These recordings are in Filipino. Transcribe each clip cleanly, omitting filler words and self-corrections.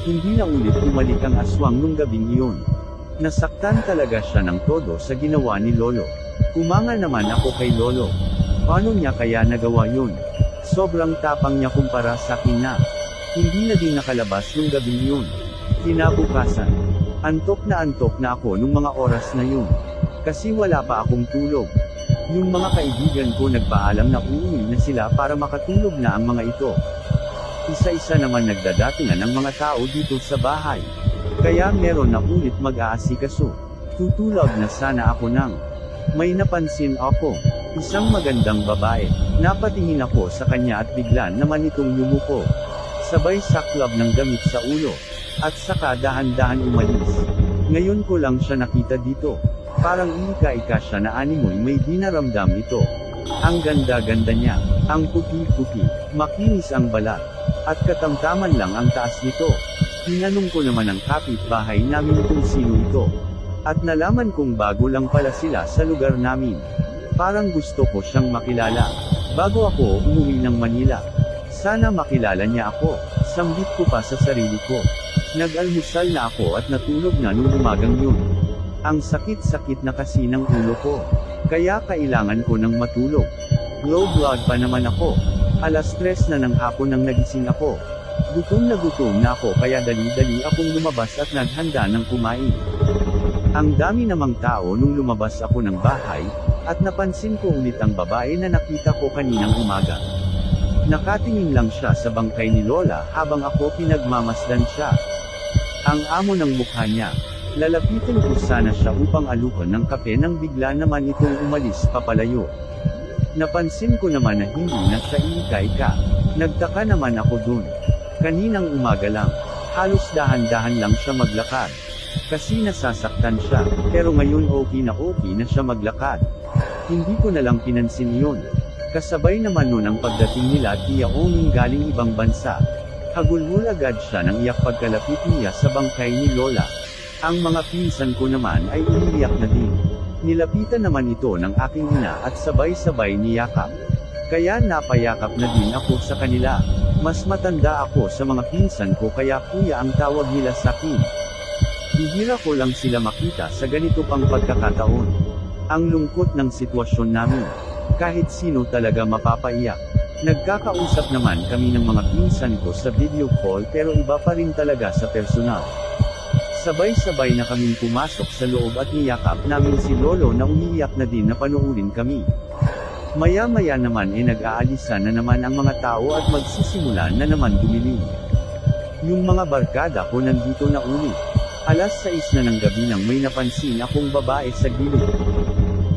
Hindi na ulit bumalik ang aswang nung gabing iyon. Nasaktan talaga siya ng todo sa ginawa ni Lolo. Kumanga naman ako kay Lolo. Paano niya kaya nagawa yun? Sobrang tapang niya kumpara sa akin na. Hindi na din nakalabas nung gabing yun. Kinabukasan, antok na ako nung mga oras na yun. Kasi wala pa akong tulog. Yung mga kaibigan ko nagpaalam na uuwi na sila para makatulog na ang mga ito. Isa-isa naman nagdadatingan ang mga tao dito sa bahay. Kaya meron na ulit mag-aasikaso. Tutulog na sana ako nang may napansin ako. Isang magandang babae. Napatingin ako sa kanya at bigla naman itong yumuko. Sabay saklab ng damit sa ulo. At saka dahan-dahan umalis. Ngayon ko lang siya nakita dito. Parang ika-ika siya na animoy may dinaramdam ito. Ang ganda-ganda niya. Ang puti-puti. Makinis ang balat. At katamtaman lang ang taas nito. Tinanong ko naman ang kapitbahay namin kung sino ito. At nalaman kong bago lang pala sila sa lugar namin. Parang gusto ko siyang makilala. Bago ako umuwi ng Manila. Sana makilala niya ako. Sambit ko pa sa sarili ko. Nag-almusal na ako at natulog na nung umagang yun. Ang sakit-sakit na kasi ng ulo ko. Kaya kailangan ko ng matulog. Low blood pa naman ako. 3:00 na ng hapon nang nagising ako. Gutom na ako kaya dali-dali akong lumabas at naghanda ng kumain. Ang dami namang tao nung lumabas ako ng bahay, at napansin ko ulit ang babae na nakita ko kaninang umaga. Nakatingin lang siya sa bangkay ni Lola habang ako pinagmamasdan siya. Ang amo ng mukha niya. Lalapitin ko sana siya upang alukan ng kape nang bigla naman itong umalis papalayo. Napansin ko naman na hindi na siya ika-ika. Nagtaka naman ako dun. Kaninang umaga lang, halos dahan-dahan lang siya maglakad. Kasi nasasaktan siya, pero ngayon okay na siya maglakad. Hindi ko na lang pinansin yun. Kasabay naman nun ang pagdating nila at Onging galing ibang bansa. Hagulhul agad siya nang iyak pagkalapit niya sa bangkay ni Lola. Ang mga pinsan ko naman ay umiiyak na din. Nilapitan naman ito ng aking ina at sabay-sabay niyakap. Kaya napayakap na din ako sa kanila. Mas matanda ako sa mga pinsan ko kaya kuya ang tawag nila sa akin. Bihira ko lang sila makita sa ganito pang pagkakataon. Ang lungkot ng sitwasyon namin. Kahit sino talaga mapapaiyak. Nagkakausap naman kami ng mga pinsan ko sa video call pero iba pa rin talaga sa personal. Sabay-sabay na kaming pumasok sa loob at niyakap namin si Lolo na umiiyak na din na panoorin kami. Maya-maya naman nag-aalisan na naman ang mga tao at magsisimulan na naman bumili. Yung mga barkada ko nandito na ulit. 6:00 na ng gabi nang may napansin akong babae sa gilid.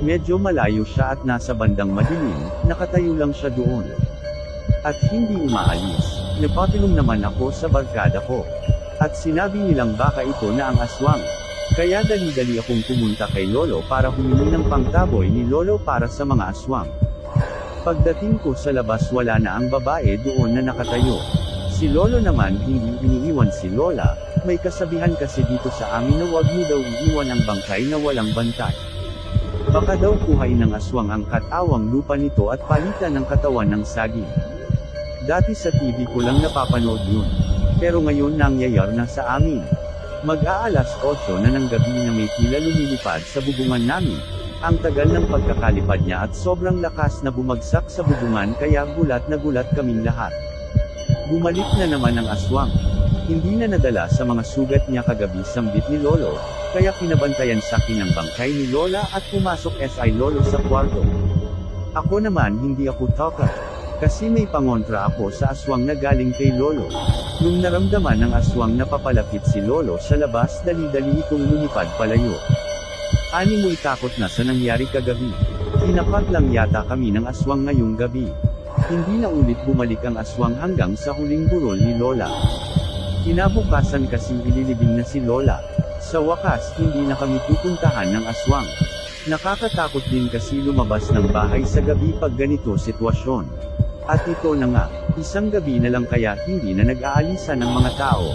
Medyo malayo siya at nasa bandang madilim, nakatayo lang siya doon. At hindi umaalis. Napatinong naman ako sa barkada ko. At sinabi nilang baka ito na ang aswang. Kaya dali-dali akong pumunta kay Lolo para humingi ng pangtaboy ni Lolo para sa mga aswang. Pagdating ko sa labas wala na ang babae doon na nakatayo. Si Lolo naman hindi iniiwan si Lola, may kasabihan kasi dito sa amin na wag mo daw iiwan ang bangkay na walang bantay. Baka daw kuhain ng aswang ang katawang lupa nito at palitan ng katawan ng saging. Dati sa TV ko lang napapanood yun. Pero ngayon nangyayari na sa amin. Mag-8 na ng gabi na may tila lumilipad sa bubungan namin. Ang tagal ng pagkakalipad niya at sobrang lakas na bumagsak sa bubungan kaya gulat na gulat kaming lahat. Bumalik na naman ang aswang. Hindi na nadala sa mga sugat niya kagabi sambit ni Lolo, kaya pinabantayan sa akin ang bangkay ni Lola at pumasok si Lolo sa kwarto. Ako naman hindi ako talker. Kasi may pangontra ako sa aswang na galing kay Lolo. Nung naramdaman ng aswang na papalapit si Lolo sa labas dali-dali itong lumipad palayo. Animoy takot na sa nangyari kagabi. Tinapat lang yata kami ng aswang ngayong gabi. Hindi na ulit bumalik ang aswang hanggang sa huling burol ni Lola. Kinabukasan kasing ililibing na si Lola. Sa wakas hindi na kami pupuntahan ng aswang. Nakakatakot din kasi lumabas ng bahay sa gabi pag ganito sitwasyon. At ito na nga, isang gabi na lang kaya hindi na nag-aalisan ng mga tao.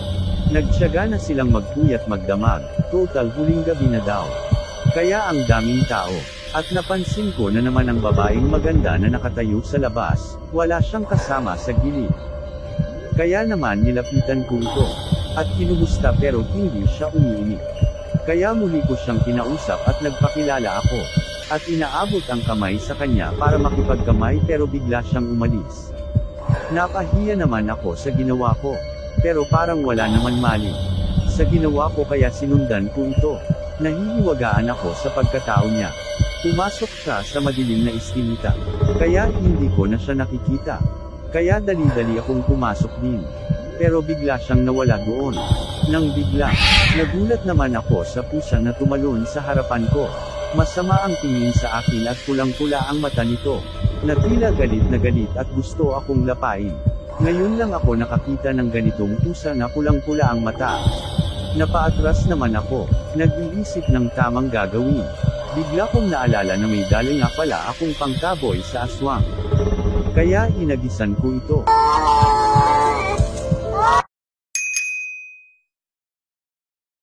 Nagtiyaga na silang magpuyat magdamag, total huling gabi na daw. Kaya ang daming tao. At napansin ko na naman ang babaeng maganda na nakatayo sa labas, wala siyang kasama sa gilid. Kaya naman nilapitan ko ito. At kinumusta pero hindi siya umiimik. Kaya muli ko siyang kinausap at nagpakilala ako. At inaabot ang kamay sa kanya para makipagkamay pero bigla siyang umalis. Napahiya naman ako sa ginawa ko. Pero parang wala naman mali sa ginawa ko kaya sinundan ko ito. Nahihiwagaan ako sa pagkatao niya. Pumasok siya sa madilim na iskinita. Kaya hindi ko na siya nakikita. Kaya dali-dali akong pumasok din. Pero bigla siyang nawala doon. Nang bigla, nagulat naman ako sa pusa na tumalon sa harapan ko. Masama ang tingin sa akin at pulang-pula ang mata nito. Na tila galit na galit at gusto akong lapain. Ngayon lang ako nakakita ng ganitong pusa na pulang-pula ang mata. Napaatras naman ako, nag-iisip ng tamang gagawin. Bigla kong naalala na may dali nga pala akong pangkaboy sa aswang. Kaya inagisan ko ito.